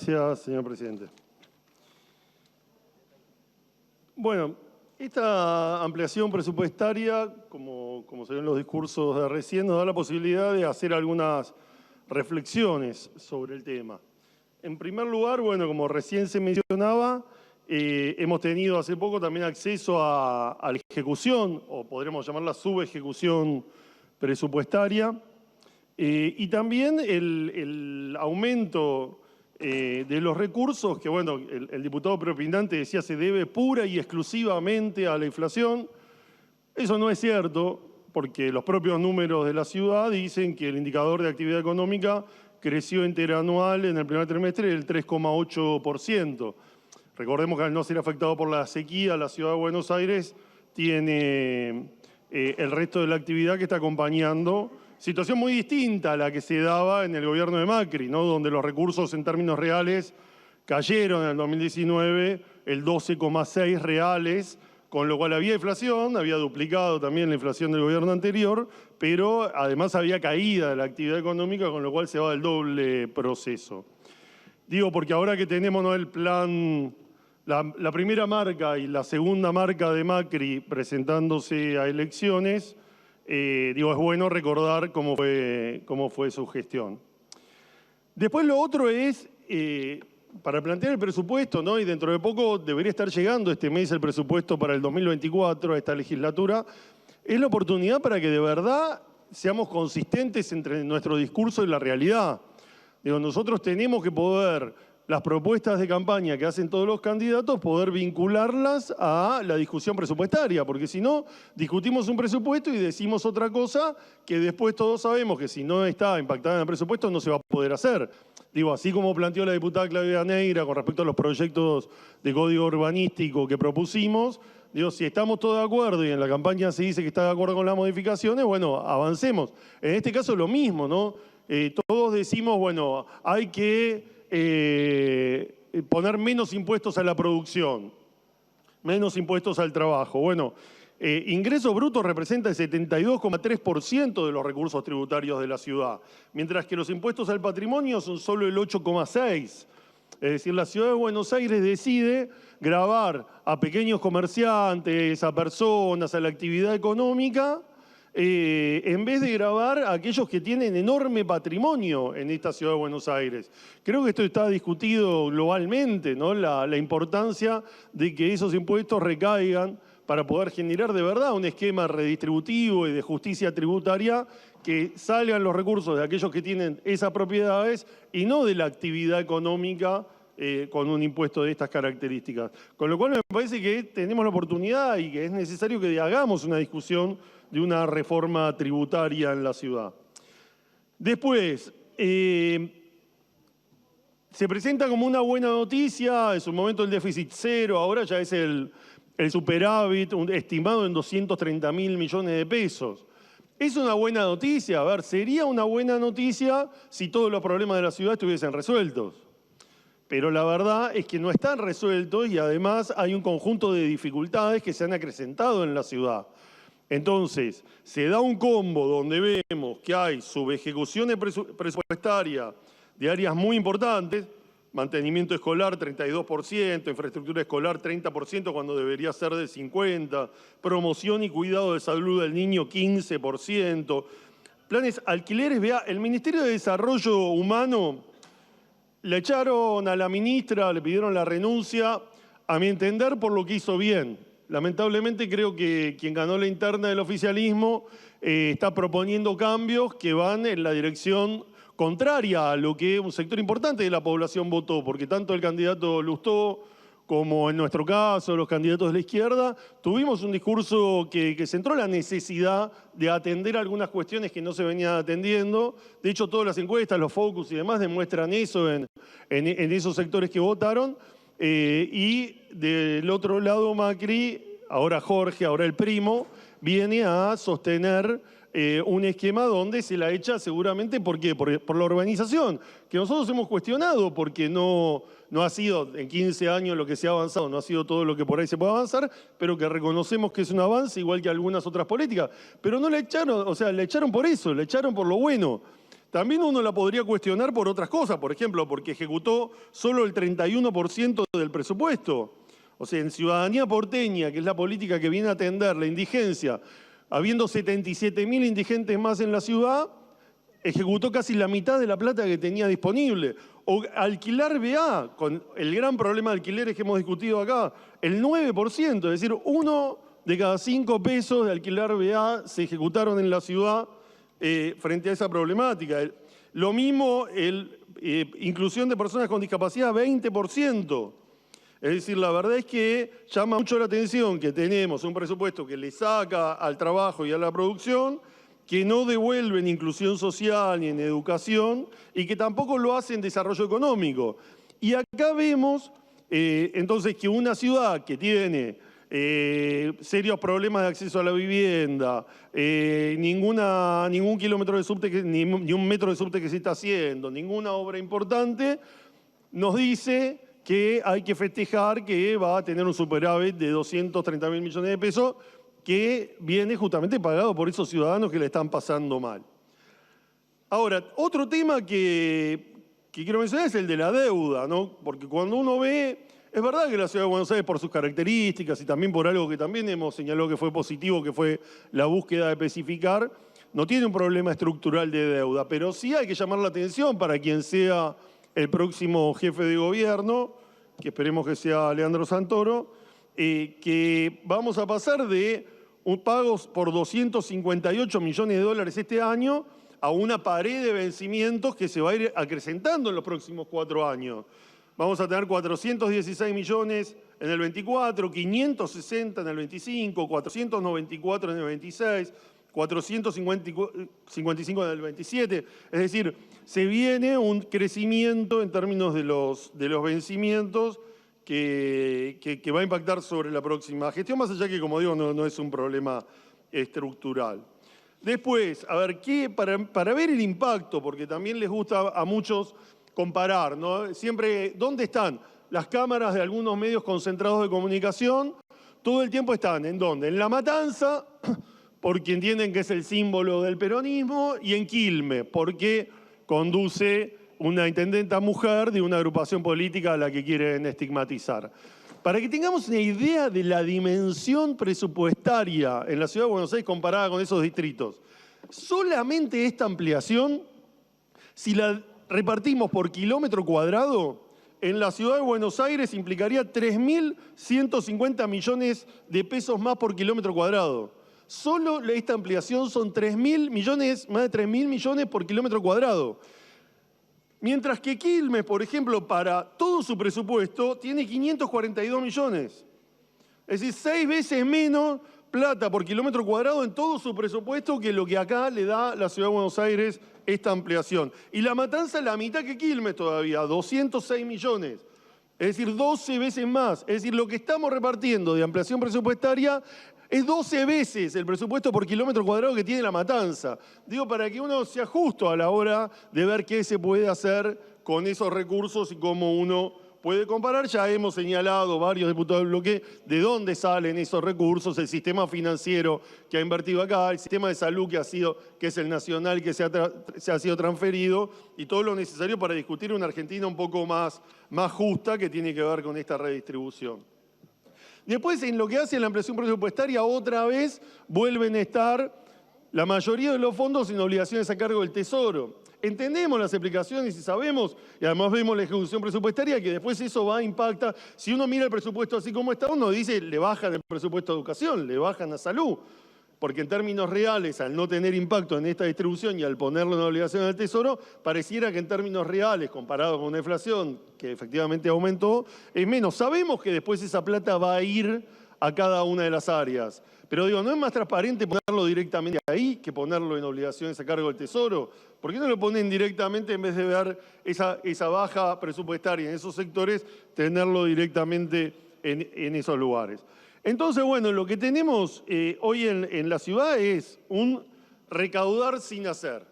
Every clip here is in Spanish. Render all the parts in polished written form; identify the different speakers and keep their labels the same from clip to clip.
Speaker 1: Gracias, señor presidente. Bueno, esta ampliación presupuestaria, como se ven en los discursos de recién, nos da la posibilidad de hacer algunas reflexiones sobre el tema. En primer lugar, bueno, como recién se mencionaba, hemos tenido hace poco también acceso a la ejecución, o podríamos llamarla subejecución presupuestaria, y también el aumento de los recursos, que bueno, el diputado preopinante decía se debe pura y exclusivamente a la inflación. Eso no es cierto, porque los propios números de la ciudad dicen que el indicador de actividad económica creció interanual en el primer trimestre del 3,8%. Recordemos que al no ser afectado por la sequía, la ciudad de Buenos Aires tiene el resto de la actividad que está acompañando. Situación muy distinta a la que se daba en el gobierno de Macri, ¿no? Donde los recursos en términos reales cayeron en el 2019 el 12,6 reales, con lo cual había inflación, había duplicado también la inflación del gobierno anterior, pero además había caída de la actividad económica, con lo cual se va el doble proceso. Digo, porque ahora que tenemos, ¿no?, el plan, la primera marca y la segunda marca de Macri presentándose a elecciones, digo, es bueno recordar cómo fue su gestión. Después lo otro es, para plantear el presupuesto, ¿no? Y dentro de poco debería estar llegando este mes el presupuesto para el 2024, a esta legislatura, es la oportunidad para que de verdad seamos consistentes entre nuestro discurso y la realidad. Digo, nosotros tenemos que poder, las propuestas de campaña que hacen todos los candidatos, poder vincularlas a la discusión presupuestaria, porque si no, discutimos un presupuesto y decimos otra cosa que después todos sabemos que si no está impactada en el presupuesto no se va a poder hacer. Digo, así como planteó la diputada Claudia Neira con respecto a los proyectos de código urbanístico que propusimos, digo, si estamos todos de acuerdo y en la campaña se dice que está de acuerdo con las modificaciones, bueno, avancemos. En este caso lo mismo, ¿no? Todos decimos, bueno, hay que poner menos impuestos a la producción, menos impuestos al trabajo. Bueno, ingreso bruto representa el 72,3% de los recursos tributarios de la ciudad, mientras que los impuestos al patrimonio son solo el 8,6%. Es decir, la ciudad de Buenos Aires decide gravar a pequeños comerciantes, a personas, a la actividad económica, en vez de gravar a aquellos que tienen enorme patrimonio en esta ciudad de Buenos Aires. Creo que esto está discutido globalmente, ¿no? La importancia de que esos impuestos recaigan para poder generar de verdad un esquema redistributivo y de justicia tributaria, que salgan los recursos de aquellos que tienen esas propiedades y no de la actividad económica con un impuesto de estas características. Con lo cual me parece que tenemos la oportunidad y que es necesario que hagamos una discusión de una reforma tributaria en la ciudad. Después, se presenta como una buena noticia, en su momento el déficit cero, ahora ya es el superávit estimado en 230.000 millones de pesos. ¿Es una buena noticia? A ver, sería una buena noticia si todos los problemas de la ciudad estuviesen resueltos. Pero la verdad es que no están resueltos y además hay un conjunto de dificultades que se han acrecentado en la ciudad. Entonces, se da un combo donde vemos que hay subejecuciones presupuestarias de áreas muy importantes, mantenimiento escolar 32%, infraestructura escolar 30% cuando debería ser de 50%, promoción y cuidado de salud del niño 15%, planes alquileres. Vea, el Ministerio de Desarrollo Humano le echaron a la ministra, le pidieron la renuncia, a mi entender, por lo que hizo bien. Lamentablemente creo que quien ganó la interna del oficialismo está proponiendo cambios que van en la dirección contraria a lo que un sector importante de la población votó, porque tanto el candidato Lustó como en nuestro caso los candidatos de la izquierda tuvimos un discurso que centró la necesidad de atender algunas cuestiones que no se venían atendiendo. De hecho, todas las encuestas, los focus y demás demuestran eso en esos sectores que votaron. Y del otro lado Macri, ahora Jorge, ahora el primo, viene a sostener un esquema donde se la echa seguramente por la urbanización, que nosotros hemos cuestionado porque no ha sido en 15 años lo que se ha avanzado, no ha sido todo lo que por ahí se puede avanzar, pero que reconocemos que es un avance igual que algunas otras políticas. Pero no le echaron, o sea, le echaron por eso, le echaron por lo bueno. también uno la podría cuestionar por otras cosas, por ejemplo, porque ejecutó solo el 31% del presupuesto. O sea, en Ciudadanía Porteña, que es la política que viene a atender la indigencia, habiendo 77.000 indigentes más en la ciudad, ejecutó casi la mitad de la plata que tenía disponible. O alquilar BA, con el gran problema de alquileres que hemos discutido acá, el 9%, es decir, 1 de cada 5 pesos de alquilar BA se ejecutaron en la ciudad frente a esa problemática. Lo mismo, inclusión de personas con discapacidad, 20%. Es decir, la verdad es que llama mucho la atención que tenemos un presupuesto que le saca al trabajo y a la producción, que no devuelve en inclusión social ni en educación y que tampoco lo hace en desarrollo económico. Y acá vemos entonces que una ciudad que tiene serios problemas de acceso a la vivienda, ningún kilómetro de subte, ni un metro de subte que se está haciendo, ninguna obra importante, nos dice que hay que festejar que va a tener un superávit de 230.000 millones de pesos, que viene justamente pagado por esos ciudadanos que le están pasando mal. Ahora, otro tema que quiero mencionar es el de la deuda, ¿no? Porque cuando uno ve, es verdad que la Ciudad de Buenos Aires, por sus características y también por algo que también hemos señalado que fue positivo, que fue la búsqueda de especificar, no tiene un problema estructural de deuda, pero sí hay que llamar la atención para quien sea el próximo jefe de gobierno, que esperemos que sea Leandro Santoro, que vamos a pasar de pagos por 258 millones de dólares este año a una pared de vencimientos que se va a ir acrecentando en los próximos 4 años. Vamos a tener 416 millones en el 24, 560 en el 25, 494 en el 26, 455 en el 27. Es decir, se viene un crecimiento en términos de los vencimientos que va a impactar sobre la próxima gestión, más allá que, como digo, no es un problema estructural. Después, a ver, para ver el impacto, porque también les gusta a muchos comparar, ¿no? Siempre, ¿dónde están las cámaras de algunos medios concentrados de comunicación? Todo el tiempo están, ¿en dónde? En La Matanza, porque entienden que es el símbolo del peronismo, y en Quilmes, porque conduce una intendenta mujer de una agrupación política a la que quieren estigmatizar. Para que tengamos una idea de la dimensión presupuestaria en la Ciudad de Buenos Aires comparada con esos distritos, solamente esta ampliación, si la repartimos por kilómetro cuadrado, en la Ciudad de Buenos Aires implicaría 3.150 millones de pesos más por kilómetro cuadrado. Solo esta ampliación son 3.000 millones, más de 3.000 millones por kilómetro cuadrado. Mientras que Quilmes, por ejemplo, para todo su presupuesto, tiene 542 millones. Es decir, 6 veces menos plata por kilómetro cuadrado en todo su presupuesto que lo que acá le da la Ciudad de Buenos Aires esta ampliación. Y La Matanza la mitad que Quilmes todavía, 206 millones. Es decir, 12 veces más. Es decir, lo que estamos repartiendo de ampliación presupuestaria es 12 veces el presupuesto por kilómetro cuadrado que tiene La Matanza. Digo, para que uno sea justo a la hora de ver qué se puede hacer con esos recursos y cómo uno puede comparar. Ya hemos señalado varios diputados del bloque de dónde salen esos recursos, el sistema financiero que ha invertido acá, el sistema de salud que es el nacional, que se ha sido transferido, y todo lo necesario para discutir una Argentina un poco más justa que tiene que ver con esta redistribución. Después, en lo que hace la ampliación presupuestaria, otra vez vuelven a estar la mayoría de los fondos en obligaciones a cargo del Tesoro. Entendemos las explicaciones y sabemos, y además vemos la ejecución presupuestaria, que después eso va a impactar. Si uno mira el presupuesto así como está, uno dice, le bajan el presupuesto a educación, le bajan a salud. Porque en términos reales, al no tener impacto en esta distribución y al ponerlo en obligación del Tesoro, pareciera que en términos reales, comparado con una inflación que efectivamente aumentó, es menos. Sabemos que después esa plata va a ir a cada una de las áreas. Pero digo, ¿no es más transparente ponerlo directamente ahí que ponerlo en obligaciones a cargo del Tesoro? ¿Por qué no lo ponen directamente en vez de ver esa baja presupuestaria en esos sectores, tenerlo directamente en esos lugares? Entonces, bueno, lo que tenemos hoy en la ciudad es un recaudar sin hacer.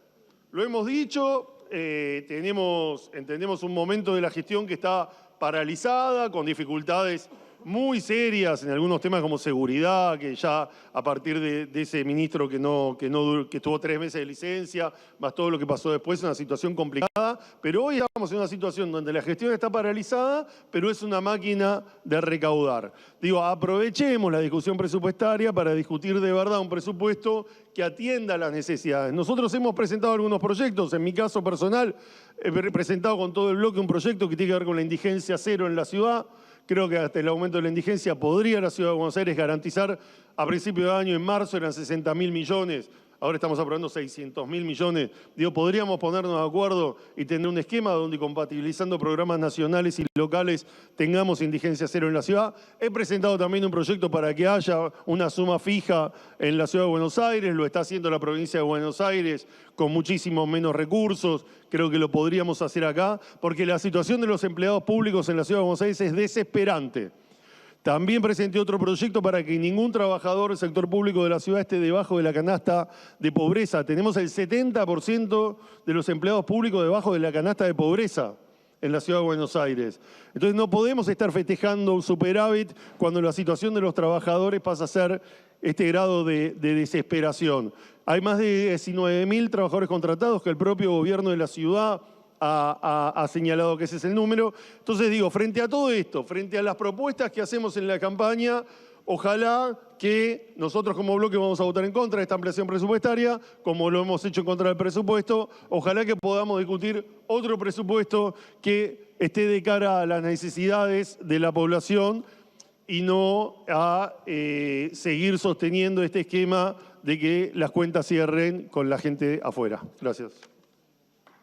Speaker 1: Lo hemos dicho, entendemos un momento de la gestión que está paralizada, con dificultades muy serias en algunos temas como seguridad, que ya a partir de ese ministro que estuvo 3 meses de licencia, más todo lo que pasó después, una situación complicada, pero hoy estamos en una situación donde la gestión está paralizada, pero es una máquina de recaudar. Digo, aprovechemos la discusión presupuestaria para discutir de verdad un presupuesto que atienda las necesidades. Nosotros hemos presentado algunos proyectos, en mi caso personal, he presentado con todo el bloque un proyecto que tiene que ver con la indigencia cero en la ciudad. Creo que hasta el aumento de la indigencia podría la Ciudad de Buenos Aires garantizar a principio de año, en marzo eran 60.000 millones, ahora estamos aprobando 600.000 millones. Digo, podríamos ponernos de acuerdo y tener un esquema donde compatibilizando programas nacionales y locales tengamos indigencia cero en la ciudad. He presentado también un proyecto para que haya una suma fija en la Ciudad de Buenos Aires, lo está haciendo la provincia de Buenos Aires con muchísimos menos recursos. Creo que lo podríamos hacer acá, porque la situación de los empleados públicos en la Ciudad de Buenos Aires es desesperante. También presenté otro proyecto para que ningún trabajador del sector público de la ciudad esté debajo de la canasta de pobreza. Tenemos el 70% de los empleados públicos debajo de la canasta de pobreza en la Ciudad de Buenos Aires. Entonces no podemos estar festejando un superávit cuando la situación de los trabajadores pasa a ser este grado de desesperación. Hay más de 19.000 trabajadores contratados que el propio gobierno de la ciudad ha señalado que ese es el número. Entonces digo, frente a todo esto, frente a las propuestas que hacemos en la campaña, ojalá que nosotros como bloque vamos a votar en contra de esta ampliación presupuestaria, como lo hemos hecho en contra del presupuesto, ojalá que podamos discutir otro presupuesto que esté de cara a las necesidades de la población y no a seguir sosteniendo este esquema de que las cuentas cierren con la gente afuera. Gracias.